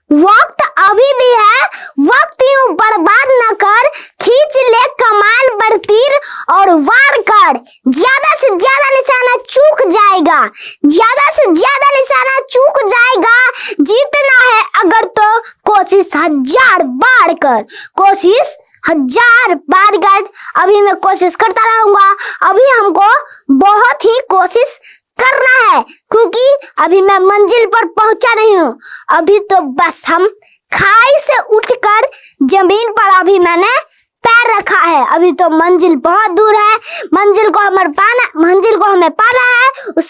वक्त अभी भी है, वक्त यूं बर्बाद न कर, खींच ले कमान पर तीर और वार कर। ज्यादा से ज्यादा निशाना चूक जाएगा, ज्यादा से ज्यादा निशाना चूक जाएगा। जीतना है अगर तो कोशिश 1000 बार कर, कोशिश 1000 बार कर। अभी मैं कोशिश करता रहूंगा, अभी हमको बहुत ही कोशिश करना है, क्योंकि अभी मैं मंजिल पर पहुंचा नहीं हूँ। अभी तो बस हम खाई से उठकर जमीन पर अभी मैंने पैर रखा है। अभी तो मंजिल बहुत दूर है, मंजिल को हमें पाना है, उस